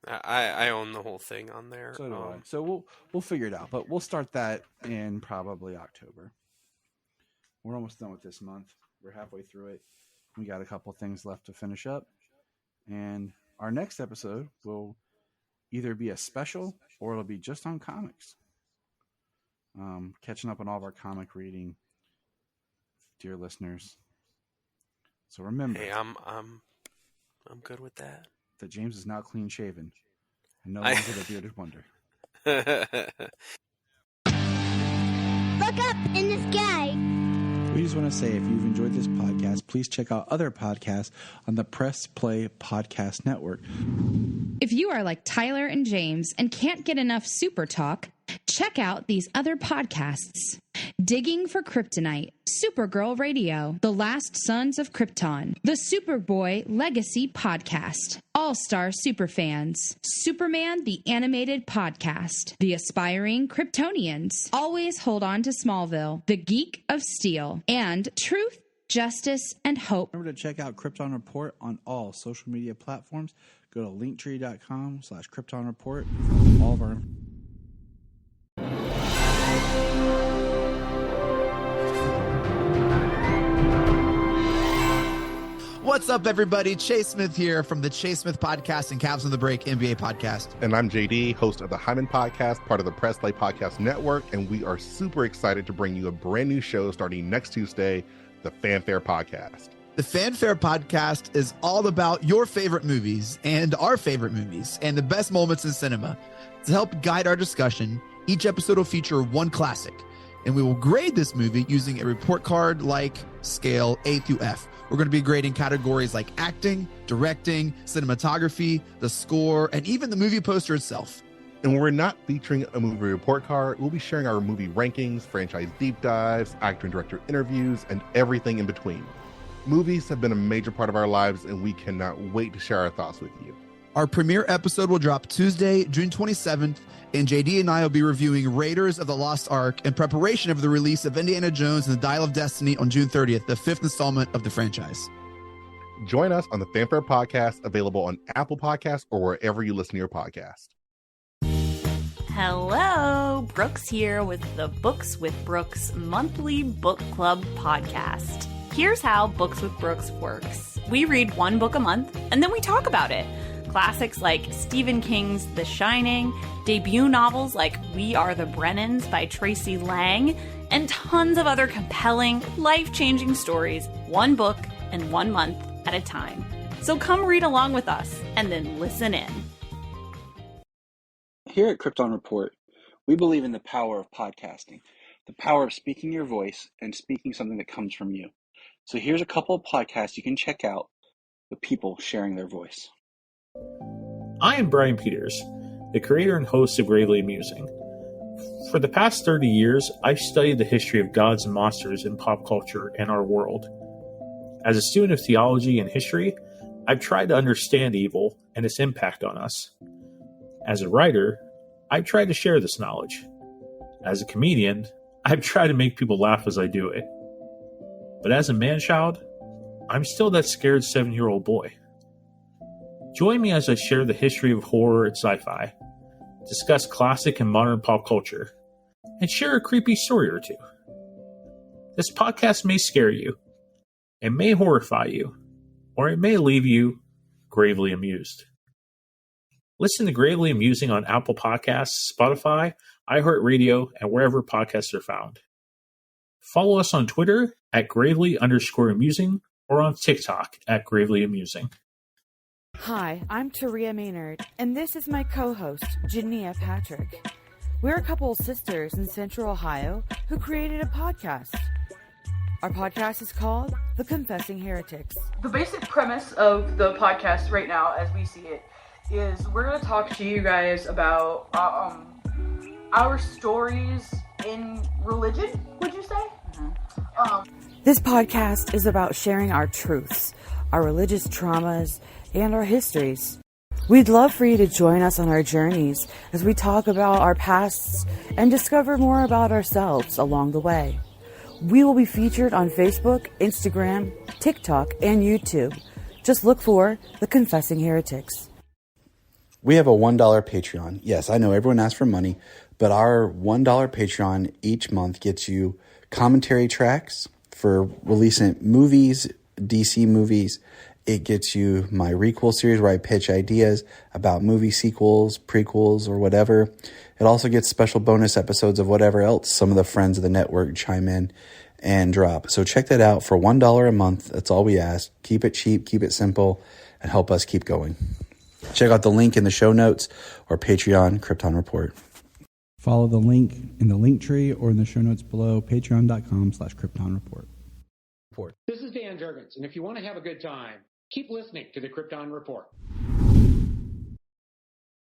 I own the whole thing on there. So do I. So we'll figure it out, but we'll start that in probably October. We're almost done with this month. We're halfway through it. We got a couple things left to finish up, and our next episode will either be a special or it'll be just on comics. Catching up on all of our comic reading, dear listeners. So remember, Hey, I'm good with that. that James is now clean shaven and no longer the bearded wonder. Look up in the sky. We just want to say if you've enjoyed this podcast, please check out other podcasts on the Press Play Podcast Network. If you are like Tyler and James and can't get enough super talk, check out these other podcasts. Digging for Kryptonite, Supergirl Radio, The Last Sons of Krypton, The Superboy Legacy Podcast, All-Star Superfans, Superman the Animated Podcast, The Aspiring Kryptonians, Always Hold On to Smallville, The Geek of Steel, and Truth, Justice, and Hope. Remember to check out Krypton Report on all social media platforms. Go to linktree.com/Krypton Report for all of our What's up, everybody? Chase Smith here from the Chase Smith Podcast and Cavs on the Break NBA Podcast. And I'm JD, host of the Hyman Podcast, part of the Press Play Podcast Network, and we are super excited to bring you a brand new show starting next Tuesday, the Fanfare Podcast. The Fanfare Podcast is all about your favorite movies and our favorite movies and the best moments in cinema. To help guide our discussion, each episode will feature one classic, and we will grade this movie using a report card-like scale A through F. We're going to be grading categories like acting, directing, cinematography, the score, and even the movie poster itself. And when we're not featuring a movie report card, we'll be sharing our movie rankings, franchise deep dives, actor and director interviews, and everything in between. Movies have been a major part of our lives, and we cannot wait to share our thoughts with you. Our premiere episode will drop Tuesday, June 27th, and JD and I will be reviewing Raiders of the Lost Ark in preparation of the release of Indiana Jones and the Dial of Destiny on June 30th, the 5th installment of the franchise. Join us on the Fanfare Podcast, available on Apple Podcasts or wherever you listen to your podcast. Hello, Brooks here with the Books with Brooks monthly book club podcast. Here's how Books with Brooks works. We read one book a month, and then we talk about it. Classics like Stephen King's The Shining, debut novels like We Are the Brennans by Tracy Lang, and tons of other compelling, life-changing stories, one book and 1 month at a time. So come read along with us, and then listen in. Here at Krypton Report, we believe in the power of podcasting, the power of speaking your voice and speaking something that comes from you. So here's a couple of podcasts you can check out with people sharing their voice. I am Brian Peters, the creator and host of Gravely Amusing. For the past 30 years, I've studied the history of gods and monsters in pop culture and our world. As a student of theology and history, I've tried to understand evil and its impact on us. As a writer, I've tried to share this knowledge. As a comedian, I've tried to make people laugh as I do it. But as a man-child, I'm still that scared 7-year-old boy. Join me as I share the history of horror and sci-fi, discuss classic and modern pop culture, and share a creepy story or two. This podcast may scare you, it may horrify you, or it may leave you gravely amused. Listen to Gravely Amusing on Apple Podcasts, Spotify, iHeartRadio, and wherever podcasts are found. Follow us on Twitter at gravely_amusing or on TikTok at Gravely Amusing. Hi, I'm Taria Maynard, and this is my co-host, Jania Patrick. We're a couple of sisters in Central Ohio who created a podcast. Our podcast is called The Confessing Heretics. The basic premise of the podcast right now, as we see it, is we're going to talk to you guys about our stories in religion, would you say? This podcast is about sharing our truths, our religious traumas, and our histories. We'd love for you to join us on our journeys as we talk about our pasts and discover more about ourselves along the way. We will be featured on Facebook, Instagram, TikTok, and YouTube. Just look for The Confessing Heretics. We have a $1 Patreon. Yes, I know everyone asks for money, but our $1 Patreon each month gets you commentary tracks for releasing movies, DC movies. It gets you my Requel series where I pitch ideas about movie sequels, prequels, or whatever. It also gets special bonus episodes of whatever else some of the friends of the network chime in and drop. So check that out for $1 a month. That's all we ask. Keep it cheap, keep it simple, and help us keep going. Check out the link in the show notes or Patreon, Krypton Report. Follow the link in the link tree or in the show notes below, patreon.com/Krypton Report. This is Dan Jurgens, and if you want to have a good time, keep listening to the Krypton Report.